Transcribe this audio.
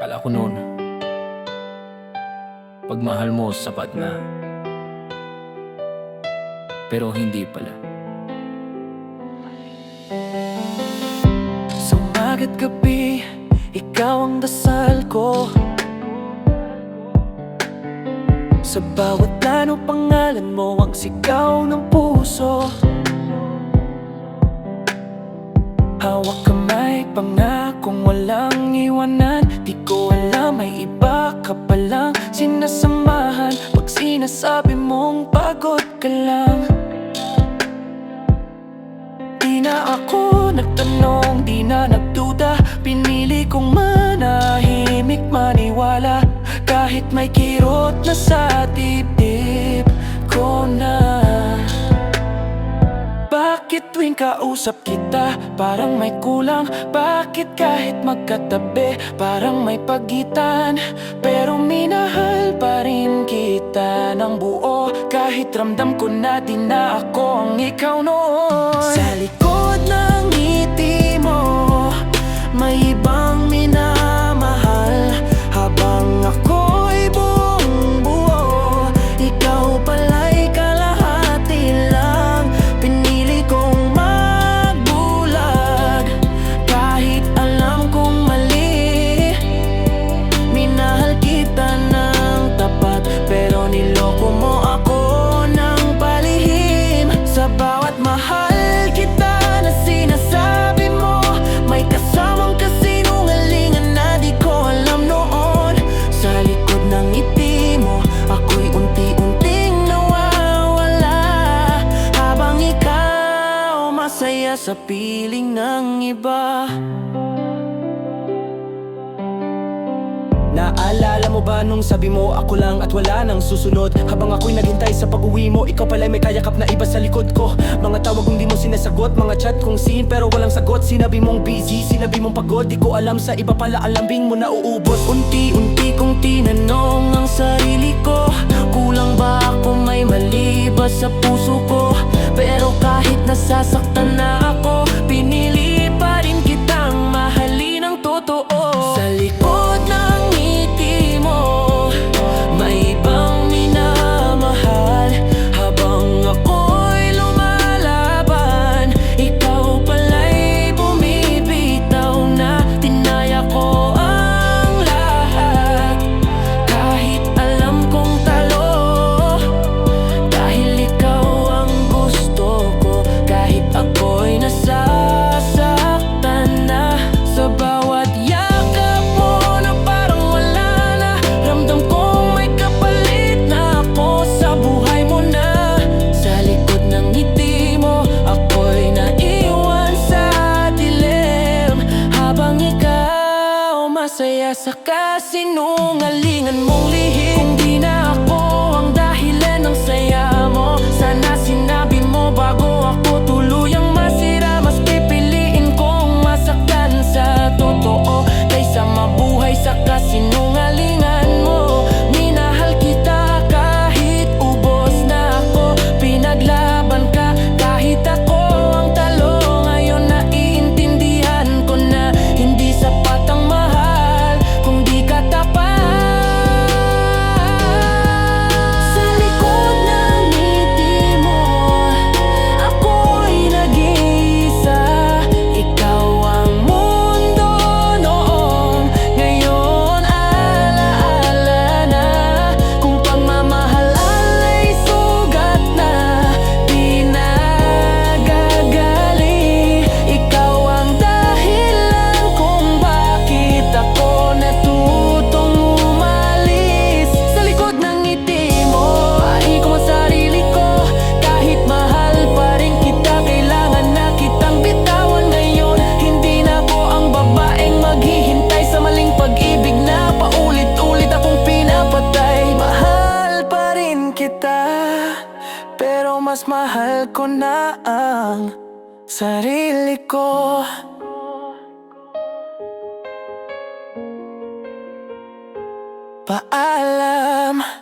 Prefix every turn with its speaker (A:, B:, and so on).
A: Akala ko noon, pagmahal mo sapat na. Pero hindi pala.
B: Sa umaga't gabi, ikaw ang dasal ko. Sa bawat plano, pangalan mo ang sigaw ng puso. Hawak kamay, pangakong walang iwanan. Di ko alam, may iba ka palang sinasamahan. Pag sinasabi mong pagod ka lang, di na ako nagtanong, di na nagduda. Pinili kong manahimik, maniwala. Kahit may kirot na sa dibdib ko na. Bakit tuwing kausap kita, parang may kulang? Bakit kahit magkatabi, parang may pagitan? Pero minahal pa rin kita ng buo, kahit ramdam ko na di na ako ang ikaw noon. Sa likod ng ngiti mo, may ibang minamahal. Habang ako'y buong buo, ikaw pala'y kalahati lang. Pinili kong magbulag, kahit alam kong mali. Minahal kita ng tapat, pero niloko mo ako ng palihim. Sa bawat mahal kita na sinasabi mo, may kasamang kasinungalingan na di ko alam noon. Sa likod ng ngiti mo, ako'y unti-unting nawawala. Habang ikaw masaya sa piling ng iba. Naalala mo ba nung sabi mo ako lang at wala nang susunod? Habang ako'y naghintay sa pag-uwi mo, ikaw pala'y may kayakap na iba sa likod ko. Mga tawag kong di mo sinasagot, mga chat kong seen pero walang sagot. Sinabi mong busy, sinabi mong pagod. Di ko alam, sa iba pala ang lambing mo na uubos. Unti-unti kong tinanong ang sarili ko, kulang ba ako, may mali ba sa puso ko? Pero kahit nasasaktan na ako, pinili pa rin kitang mahalin ng totoo. Sa likod ng ngiti mo, may ibang minamahal. Habang ako'y lumalaban, ikaw pala'y bumibitaw na. Tinaya ko ang lahat, kahit alam kong talo. Dahil ikaw ang gusto ko, kahit ako'y nasasaktan na. Sa bawat yakap mo na parang wala na, ramdam kong may kapalit na ako sa buhay mo na. Sa likod ng ngiti mo, ako'y naiwan sa dilim. Habang ikaw masaya sa kasinungalingan mong lihim. Kung di na ako ang dahilan ng saya mo, sana sinabi mo bago ako tuluyang masira. Mas pipiliin kong masaktan sa totoo, kaysa mabuhay sa kasinungalingan mo. Minahal kita kahit ubos na ako, pinaglaban ka kahit ako ang talo. Ngayon naiintindihan ko na hindi sapat ang mahal kung di ka tapat. Sa likod ng ngiti mo, ako'y nag-iisa. Ikaw ang mundo noon, ngayon alaala na. Kung pagmamahal ay sugat na, di nagagali. Ikaw ang dahilan kung bakit ako natutong umalis. Sa likod ng ngiti mo, ay ko ang sarili ko. Kahit mahal pa rin kita, kailangan na kitang bitawan ngayon. Hindi na ako ang babaeng maghihintay sa maling pag-ibig na paulit-ulit akong pinapatay. Mahal pa rin kita, pero mas mahal ko na ang sarili ko. Paalam.